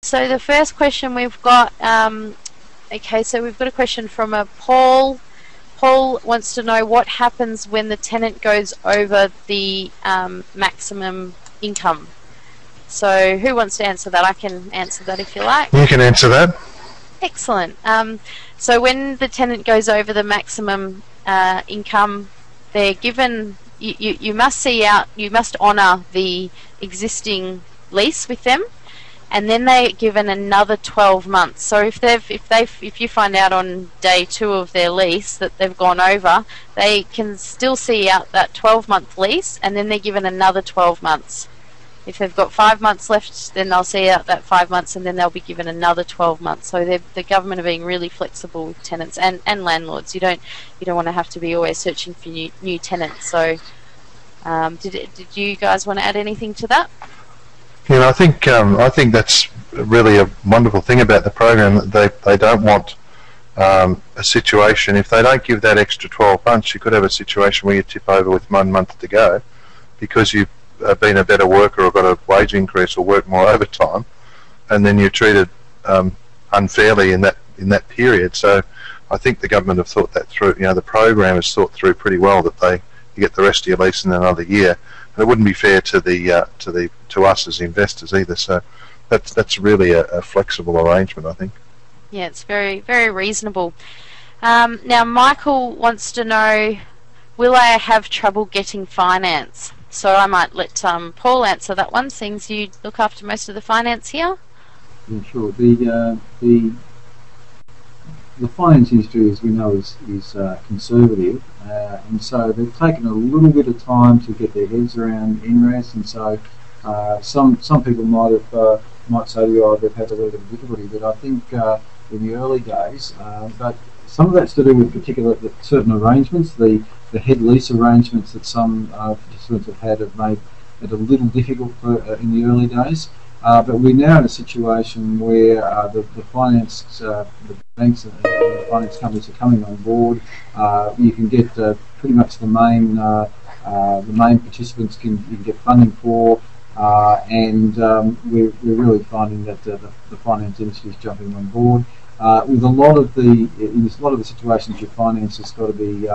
So the first question we've got, okay, so we've got a question from a Paul. Paul wants to know what happens when the tenant goes over the maximum income. So who wants to answer that? I can answer that if you like. You can answer that. Excellent. So when the tenant goes over the maximum income, they're given, you must see out, you must honour the existing lease with them, and then they're given another 12 months. So if you find out on day 2 of their lease that they've gone over, they can still see out that 12-month lease, and then they're given another 12 months. If they've got 5 months left, then they'll see out that 5 months, and then they'll be given another 12 months. So the government are being really flexible with tenants and landlords. You don't want to have to be always searching for new tenants. So did you guys want to add anything to that? Yeah, I think that's really a wonderful thing about the program, that they don't want a situation, if they don't give that extra 12 months, you could have a situation where you tip over with 1 month to go because you've been a better worker or got a wage increase or worked more overtime, and then you're treated unfairly in that period. So I think the government have thought that through. The program has thought through pretty well that you get the rest of your lease in another year. And it wouldn't be fair to us as investors either. So that's really a flexible arrangement, I think. Yeah, it's very, very reasonable. Now Michael wants to know, will I have trouble getting finance? So I might let Paul answer that one, since you look after most of the finance here. Yeah, sure. The finance industry, as we know, is conservative, and so they've taken a little bit of time to get their heads around NRAS, and so some people might say to you, oh, they've had a little bit of difficulty, but I think in the early days, but some of that's to do with certain arrangements, the head lease arrangements that some participants have made it a little difficult in the early days. But we're now in a situation where the finance, the banks and the finance companies are coming on board. You can get pretty much the main participants you can get funding for, and we're really finding that the finance industry is jumping on board. With a lot of the situations, your finance has got to be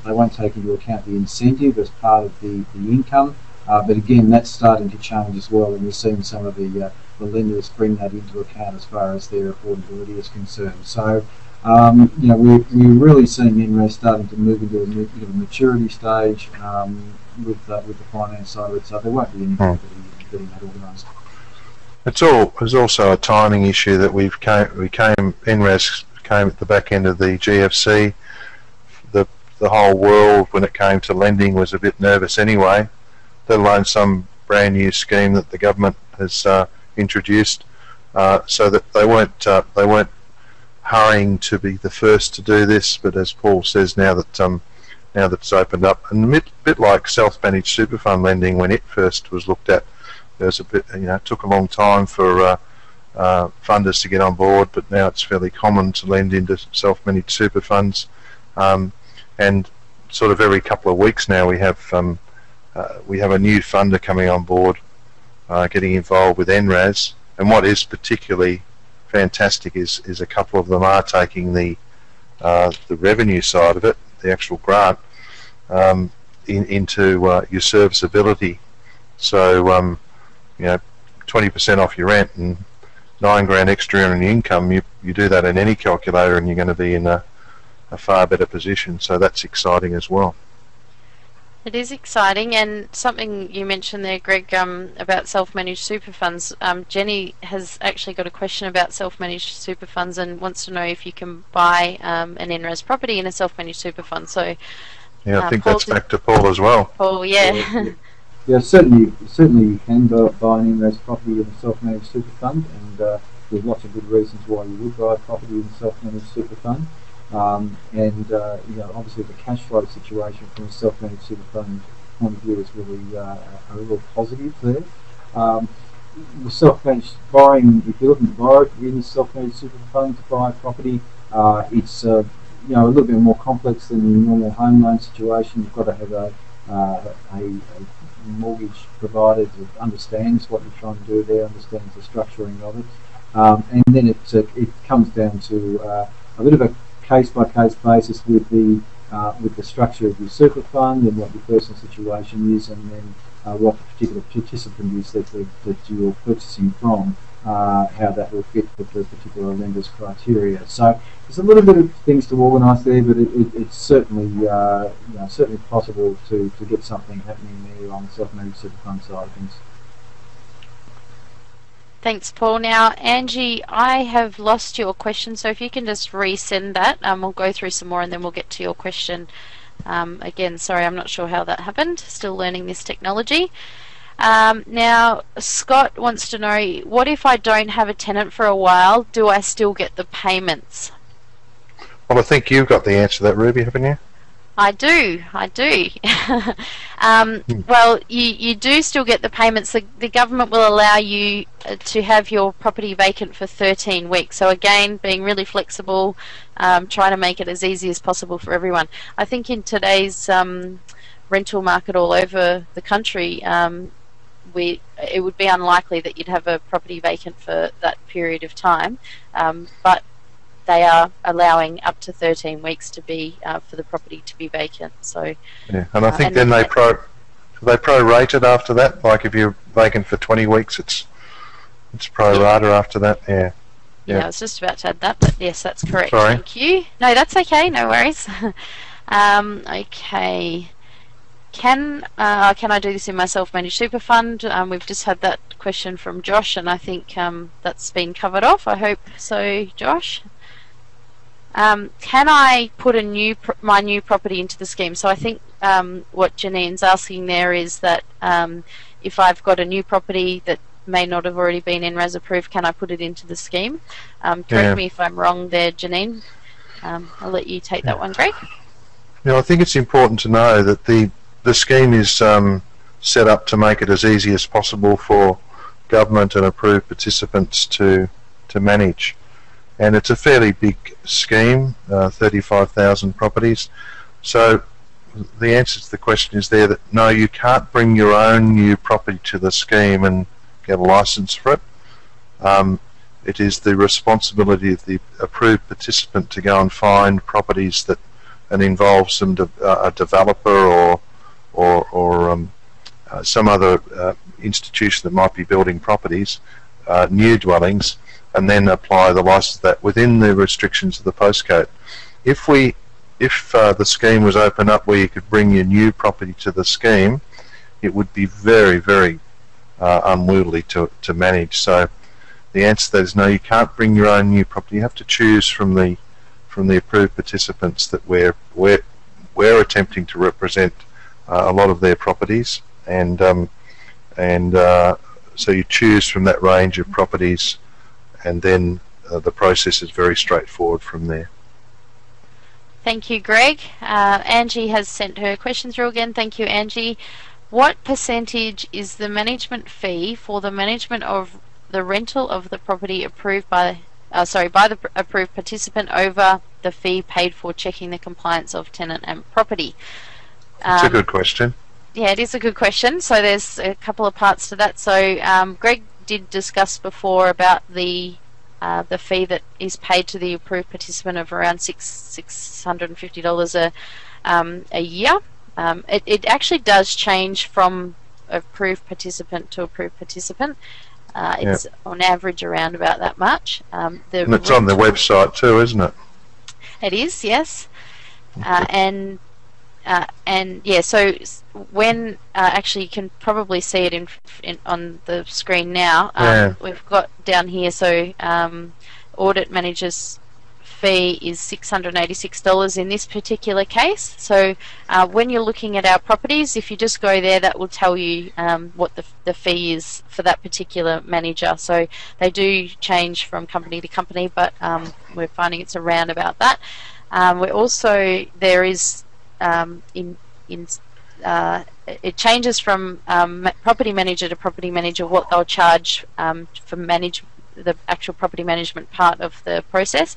they won't take into account the incentive as part of the income. But again, that's starting to change as well, and we're seeing some of the lenders bring that into account as far as their affordability is concerned. So, we're really seeing NRAS starting to move into a maturity stage with the finance side of it. So there won't be any difficulty in getting that organised. It's also a timing issue that NRAS came at the back end of the GFC. The whole world, when it came to lending, was a bit nervous anyway, let alone some brand new scheme that the government has introduced, so that they weren't hurrying to be the first to do this. But as Paul says, now that it's opened up, and a bit like self-managed super fund lending when it first was looked at, there was a bit, it took a long time for funders to get on board, but now it's fairly common to lend into self-managed super funds, and sort of every couple of weeks now we have a new funder coming on board, getting involved with NRAS. And what is particularly fantastic is a couple of them are taking the revenue side of it, the actual grant, into your serviceability. So 20% off your rent and $9,000 extra on your income. You do that in any calculator, and you're going to be in a far better position. So that's exciting as well. It is exciting, and something you mentioned there, Greg, about self-managed super funds. Jenny has actually got a question about self-managed super funds and wants to know if you can buy an NRAS property in a self-managed super fund. So, yeah, I think Paul, that's back to Paul as well. Paul, yeah. Yeah, certainly you can buy an NRAS property in a self-managed super fund, and there's lots of good reasons why you would buy a property in a self-managed super fund. Obviously the cash flow situation from a self-managed super fund point of view is really a real positive there. The self-managed borrowing, if you're looking to borrow in a self-managed super fund to buy a property, it's a little bit more complex than the normal home loan situation. You've got to have a a mortgage provider that understands what you're trying to do there, understands the structuring of it, and then it comes down to a bit of a case-by-case basis with the structure of your super fund and what your personal situation is, and then what the particular participant is that you're purchasing from, how that will fit with the particular lender's criteria. So there's a little bit of things to organise there, but it's certainly certainly possible to get something happening there on the self-managed super fund side of things. Thanks, Paul. Now, Angie, I have lost your question, so if you can just resend that, we'll go through some more and then we'll get to your question. Again, sorry, I'm not sure how that happened. Still learning this technology. Now, Scott wants to know, what if I don't have a tenant for a while? Do I still get the payments? Well, I think you've got the answer to that, Ruby, haven't you? I do. Well, you do still get the payments. The government will allow you to have your property vacant for 13 weeks. So again, being really flexible, trying to make it as easy as possible for everyone. I think in today's rental market all over the country, it would be unlikely that you'd have a property vacant for that period of time, but they are allowing up to 13 weeks to be for the property to be vacant. So yeah, and I think then they prorate it after that. Like if you're vacant for 20 weeks, it's pro rata after that. Yeah. Yeah, I was just about to add that, but yes, that's correct. Sorry. Thank you. No, that's okay. No worries. Okay. Can I do this in my self-managed super fund? We've just had that question from Josh, and I think that's been covered off. I hope so, Josh. Can I put my new property into the scheme? So I think what Janine's asking there is that if I've got a new property that may not have already been NRAS approved, can I put it into the scheme? Correct me if I'm wrong there, Janine. I'll let you take that one, Greg. Yeah, I think it's important to know that the scheme is set up to make it as easy as possible for government and approved participants to manage. And it's a fairly big scheme, 35,000 properties. So the answer to the question is there that no, you can't bring your own new property to the scheme and get a license for it. It is the responsibility of the approved participant to go and find properties and involve a developer or some other institution that might be building properties, new dwellings, and then apply the license that within the restrictions of the postcode. If the scheme was open up where you could bring your new property to the scheme, it would be very, very unwieldy to manage. So the answer to that is no, you can't bring your own new property. You have to choose from the approved participants that we're attempting to represent a lot of their properties, and so you choose from that range of properties, and then the process is very straightforward from there. Thank you, Greg. Angie has sent her question through again. Thank you, Angie. What percentage is the management fee for the management of the rental of the property approved by the approved participant over the fee paid for checking the compliance of tenant and property? It's a good question. Yeah, it is a good question. So there's a couple of parts to that. So Greg did discuss before about the fee that is paid to the approved participant of around $650 a year. It actually does change from approved participant to approved participant. It's on average around about that much. And it's on the website too, isn't it? It is, yes. And yeah, so when actually you can probably see it on the screen now. We've got down here, so audit manager's fee is $686 in this particular case. So when you're looking at our properties, if you just go there, that will tell you what the fee is for that particular manager. So they do change from company to company, but we're finding it's around about that. We're also, there is it changes from property manager to property manager what they'll charge for the actual property management part of the process.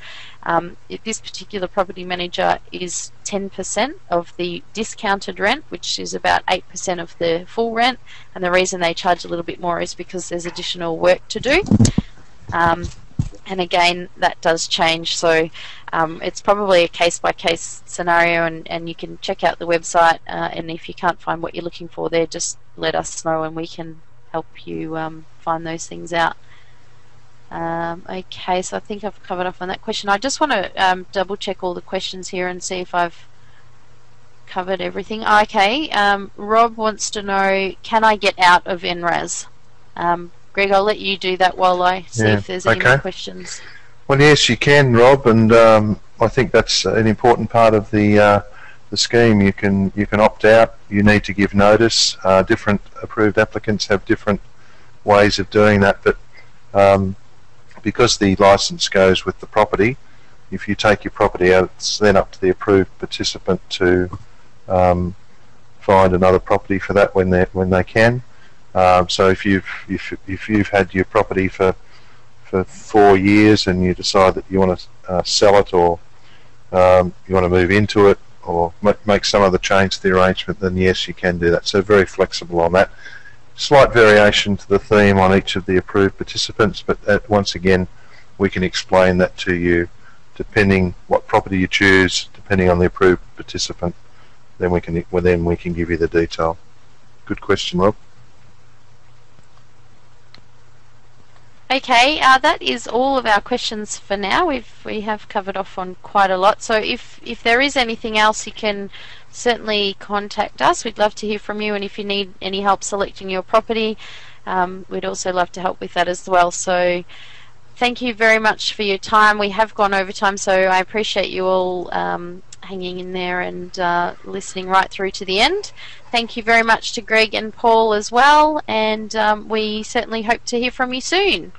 This particular property manager is 10% of the discounted rent, which is about 8% of the full rent, and the reason they charge a little bit more is because there's additional work to do. And again, that does change, so it's probably a case-by-case scenario, and you can check out the website, and if you can't find what you're looking for there, just let us know and we can help you find those things out. Okay, so I think I've covered off on that question. I just want to double check all the questions here and see if I've covered everything. Okay, Rob wants to know, can I get out of NRAS? Greg, I'll let you do that while I see if there's any more questions. Well, yes, you can, Rob, and I think that's an important part of the scheme. You can opt out. You need to give notice. Different approved applicants have different ways of doing that, but because the licence goes with the property, if you take your property out, it's then up to the approved participant to find another property for that when they can. So if you've had your property for 4 years and you decide that you want to sell it, or you want to move into it, or make some other change to the arrangement, then yes, you can do that. So very flexible on that. Slight variation to the theme on each of the approved participants, but once again, we can explain that to you depending what property you choose, depending on the approved participant. Then we can give you the detail. Good question, Rob. Okay, that is all of our questions for now. We have covered off on quite a lot. So if there is anything else, you can certainly contact us. We'd love to hear from you, and if you need any help selecting your property, we'd also love to help with that as well. So thank you very much for your time. We have gone over time, so I appreciate you all hanging in there and listening right through to the end. Thank you very much to Greg and Paul as well, and we certainly hope to hear from you soon.